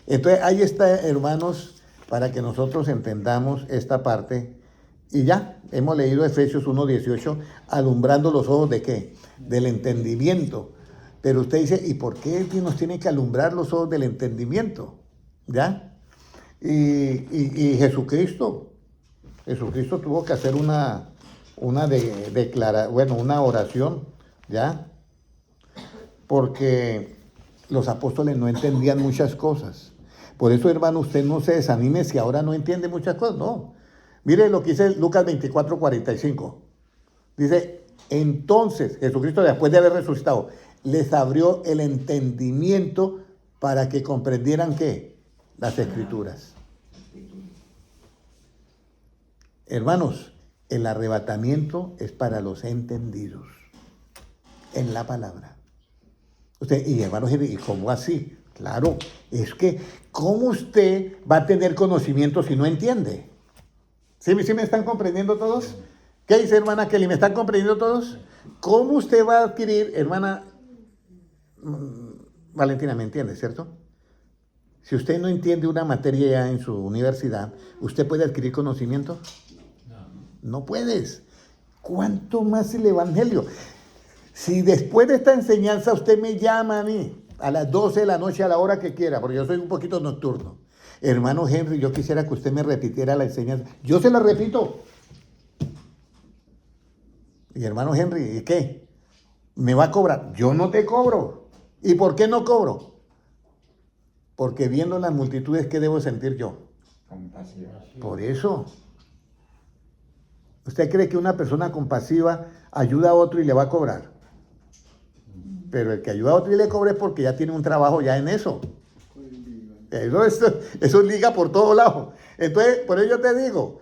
Entonces, ahí está, hermanos, para que nosotros entendamos esta parte. Y ya, hemos leído Efesios 1:18, alumbrando los ojos ¿de qué? Del entendimiento. Pero usted dice, ¿y por qué nos tiene que alumbrar los ojos del entendimiento? ¿Ya? Y Jesucristo tuvo que hacer una oración, ¿ya? Porque los apóstoles no entendían muchas cosas. Por eso, hermano, usted no se desanime si ahora no entiende muchas cosas, no. Mire lo que dice Lucas 24:45. Dice, entonces, Jesucristo después de haber resucitado, les abrió el entendimiento para que comprendieran ¿qué? Las Escrituras. Hermanos, el arrebatamiento es para los entendidos en la palabra. Usted, y hermanos, ¿y cómo así? Claro, es que ¿cómo usted va a tener conocimiento si no entiende? ¿Sí me están comprendiendo todos? ¿Qué dice hermana Kelly? ¿Me están comprendiendo todos? ¿Cómo usted va a adquirir, hermana Valentina, me entiende, cierto? Si usted no entiende una materia ya en su universidad, ¿usted puede adquirir conocimiento? No puedes. ¿Cuánto más el Evangelio? Si después de esta enseñanza usted me llama a mí a las 12 de la noche, a la hora que quiera, porque yo soy un poquito nocturno. Hermano Henry, yo quisiera que usted me repitiera la enseñanza. Yo se la repito. Y hermano Henry, ¿y qué? ¿Me va a cobrar? Yo no te cobro. ¿Y por qué no cobro? Porque viendo las multitudes, ¿qué debo sentir yo?
Compasión.
Por eso. ¿Usted cree que una persona compasiva ayuda a otro y le va a cobrar? Pero el que ayuda a otro y le cobre es porque ya tiene un trabajo ya en eso. Eso liga por todos lados. Entonces, por ello te digo,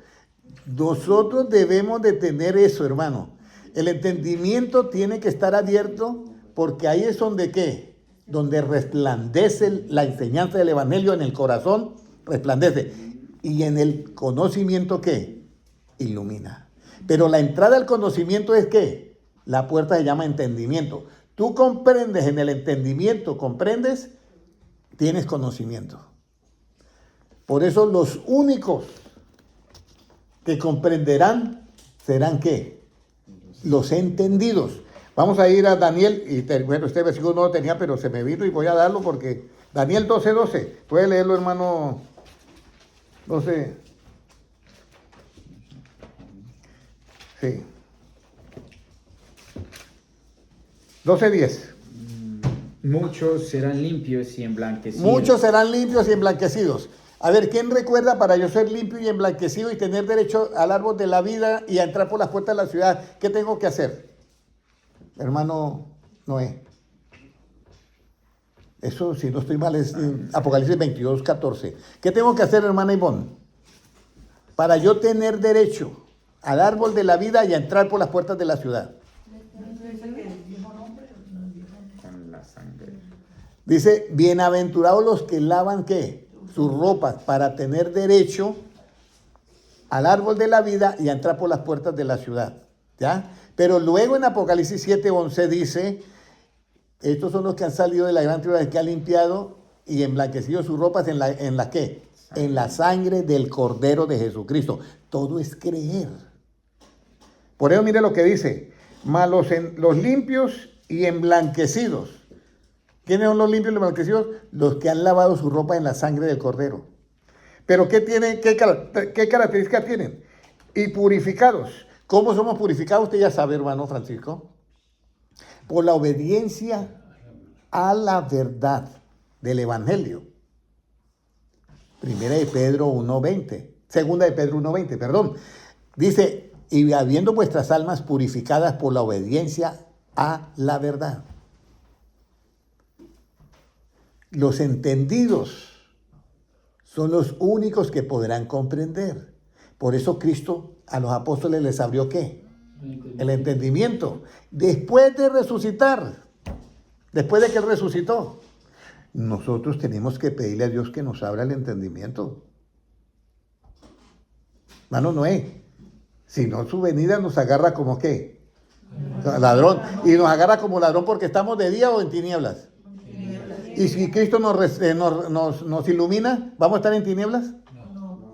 nosotros debemos de tener eso, hermano. El entendimiento tiene que estar abierto porque ahí es donde ¿qué? Donde resplandece la enseñanza del Evangelio en el corazón, resplandece. Y en el conocimiento ¿qué? Ilumina. Pero la entrada al conocimiento es ¿qué? La puerta se llama entendimiento. Tú comprendes en el entendimiento, comprendes, tienes conocimiento. Por eso los únicos que comprenderán serán ¿qué? Los entendidos. Vamos a ir a Daniel, y bueno, este versículo no lo tenía, pero se me vino y voy a darlo porque Daniel 12:12. Puede leerlo, hermano. 12. Sí. 12:10.
Muchos serán limpios y emblanquecidos.
Muchos serán limpios y emblanquecidos. A ver, ¿quién recuerda para yo ser limpio y emblanquecido y tener derecho al árbol de la vida y a entrar por las puertas de la ciudad? ¿Qué tengo que hacer? Hermano Noé. Eso, si no estoy mal, es Apocalipsis 22:14. ¿Qué tengo que hacer, hermana Ivonne? Para yo tener derecho al árbol de la vida y a entrar por las puertas de la ciudad.
Con la sangre.
Dice, bienaventurados los que lavan, ¿qué? Sus ropas para tener derecho al árbol de la vida y a entrar por las puertas de la ciudad. ¿Ya? Pero luego en Apocalipsis 7:11 dice, estos son los que han salido de la gran tribulación, que han limpiado y emblanquecido sus ropas en la ¿qué? En la sangre del Cordero de Jesucristo. Todo es creer. Por eso mire lo que dice, mas los limpios y emblanquecidos. ¿Quiénes son los limpios y emblanquecidos? Los que han lavado su ropa en la sangre del Cordero. ¿Pero qué características tienen? Y purificados. ¿Cómo somos purificados? Usted ya sabe, hermano Francisco. Por la obediencia a la verdad del Evangelio. Primera de Pedro 1:20. Segunda de Pedro 1:20, perdón. Dice, y habiendo vuestras almas purificadas por la obediencia a la verdad. Los entendidos son los únicos que podrán comprender. Por eso Cristo a los apóstoles les abrió ¿qué? El entendimiento. Después de resucitar, después de que Él resucitó, nosotros tenemos que pedirle a Dios que nos abra el entendimiento. Hermano Noé, si no, su venida nos agarra como ¿qué? Ladrón. Y nos agarra como ladrón porque estamos de día o en tinieblas. ¿Y si Cristo nos ilumina, vamos a estar en tinieblas?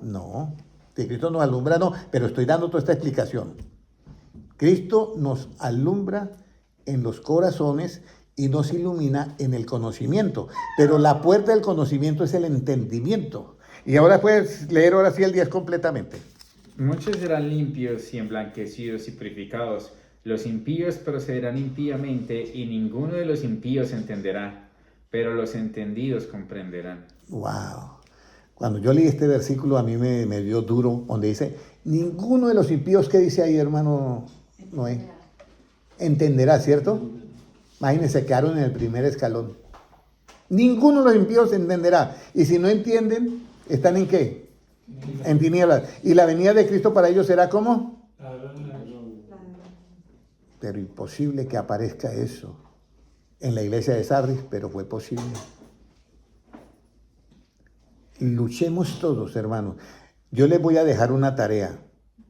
No. Si Cristo nos alumbra, no. Pero estoy dando toda esta explicación. Cristo nos alumbra en los corazones y nos ilumina en el conocimiento. Pero la puerta del conocimiento es el entendimiento. Y ahora puedes leer ahora sí el 10 completamente.
Muchos serán limpios y emblanquecidos y purificados. Los impíos procederán impíamente y ninguno de los impíos entenderá. Pero los entendidos comprenderán.
Wow. Cuando yo leí este versículo a mí me dio duro, donde dice, ninguno de los impíos, ¿qué dice ahí, hermano Noé? Entenderá, ¿cierto? Imagínense, quedaron en el primer escalón. Ninguno de los impíos entenderá. Y si no entienden, ¿están en qué? En tinieblas. Y la venida de Cristo para ellos será ¿cómo? Pero imposible que aparezca eso en la iglesia de Sardis, pero fue posible. Luchemos todos, hermanos. Yo les voy a dejar una tarea,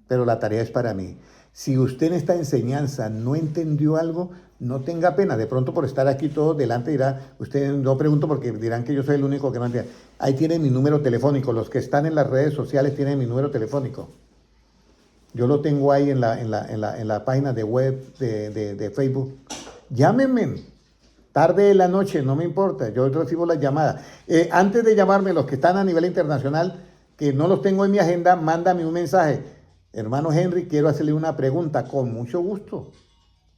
pero la tarea es para mí. Si usted en esta enseñanza no entendió algo, no tenga pena. De pronto por estar aquí todos delante dirá, usted no pregunto porque dirán que yo soy el único que no entiende. Ahí tienen mi número telefónico. Los que están en las redes sociales tienen mi número telefónico. Yo lo tengo ahí en la página de web de Facebook. Llámenme. Tarde de la noche, no me importa. Yo recibo las llamadas. Antes de llamarme, los que están a nivel internacional, que no los tengo en mi agenda, mándame un mensaje. Hermano Henry, quiero hacerle una pregunta. Con mucho gusto.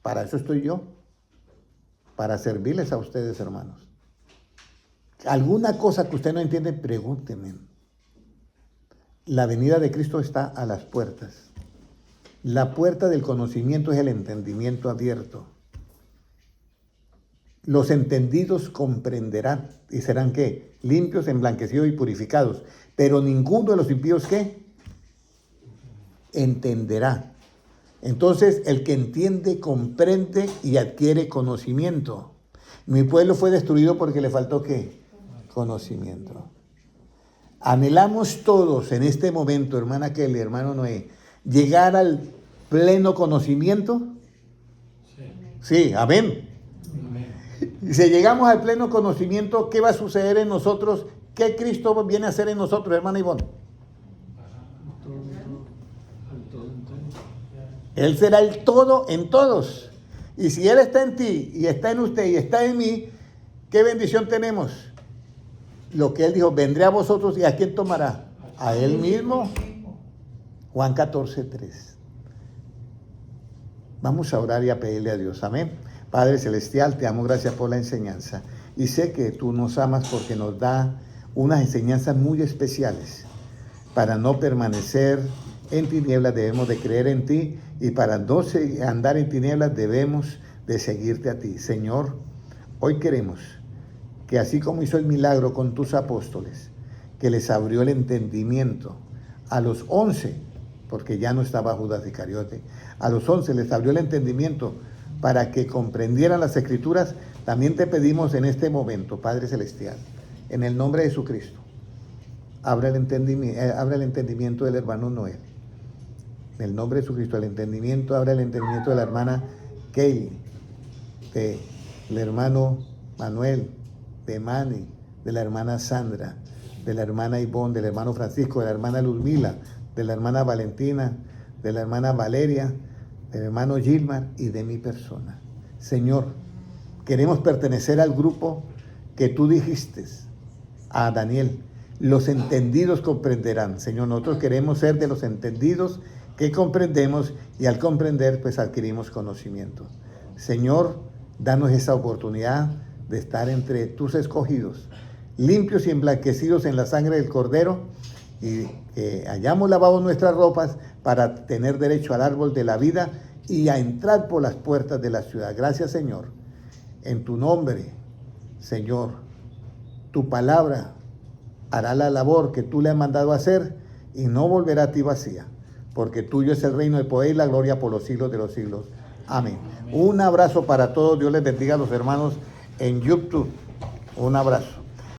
Para eso estoy yo. Para servirles a ustedes, hermanos. Alguna cosa que usted no entiende, pregúnteme. La venida de Cristo está a las puertas. La puerta del conocimiento es el entendimiento abierto. Los entendidos comprenderán y serán ¿qué? Limpios, emblanquecidos y purificados. Pero ninguno de los impíos ¿qué? Entenderá. Entonces, el que entiende, comprende y adquiere conocimiento. Mi pueblo fue destruido porque le faltó ¿qué? Conocimiento. Anhelamos todos en este momento, hermana Kelly, hermano Noé, llegar al pleno conocimiento. Sí, amén. Y si llegamos al pleno conocimiento, ¿qué va a suceder en nosotros? ¿Qué Cristo viene a hacer en nosotros, hermana Ivonne? Él será el todo en todos. Y si Él está en ti, y está en usted, y está en mí, ¿qué bendición tenemos? Lo que Él dijo, vendré a vosotros, ¿y a quién tomará? A Él mismo. Juan 14:3. Vamos a orar y a pedirle a Dios. Amén. Padre Celestial, te amo, gracias por la enseñanza. Y sé que tú nos amas porque nos da unas enseñanzas muy especiales. Para no permanecer en tinieblas debemos de creer en ti, y para no andar en tinieblas debemos de seguirte a ti. Señor, hoy queremos que así como hizo el milagro con tus apóstoles, que les abrió el entendimiento a los 11, porque ya no estaba Judas Iscariote, a los 11 les abrió el entendimiento para que comprendieran las Escrituras, también te pedimos en este momento, Padre Celestial, en el nombre de Jesucristo, abra el entendimiento del hermano Noel. En el nombre de Jesucristo, el entendimiento, abra el entendimiento de la hermana Kaylee, del hermano Manuel, de Manny, de la hermana Sandra, de la hermana Ivonne, del hermano Francisco, de la hermana Luzmila, de la hermana Valentina, de la hermana Valeria, del hermano Gilmar y de mi persona. Señor, queremos pertenecer al grupo que tú dijiste a Daniel. Los entendidos comprenderán. Señor, nosotros queremos ser de los entendidos que comprendemos, y al comprender pues adquirimos conocimiento. Señor, danos esa oportunidad de estar entre tus escogidos, limpios y emblanquecidos en la sangre del Cordero, y que hayamos lavado nuestras ropas para tener derecho al árbol de la vida y a entrar por las puertas de la ciudad. Gracias, Señor. En tu nombre, Señor, tu palabra hará la labor que tú le has mandado a hacer y no volverá a ti vacía, porque tuyo es el reino, el poder y la gloria por los siglos de los siglos. Amén. Un abrazo para todos. Dios les bendiga a los hermanos en YouTube. Un abrazo.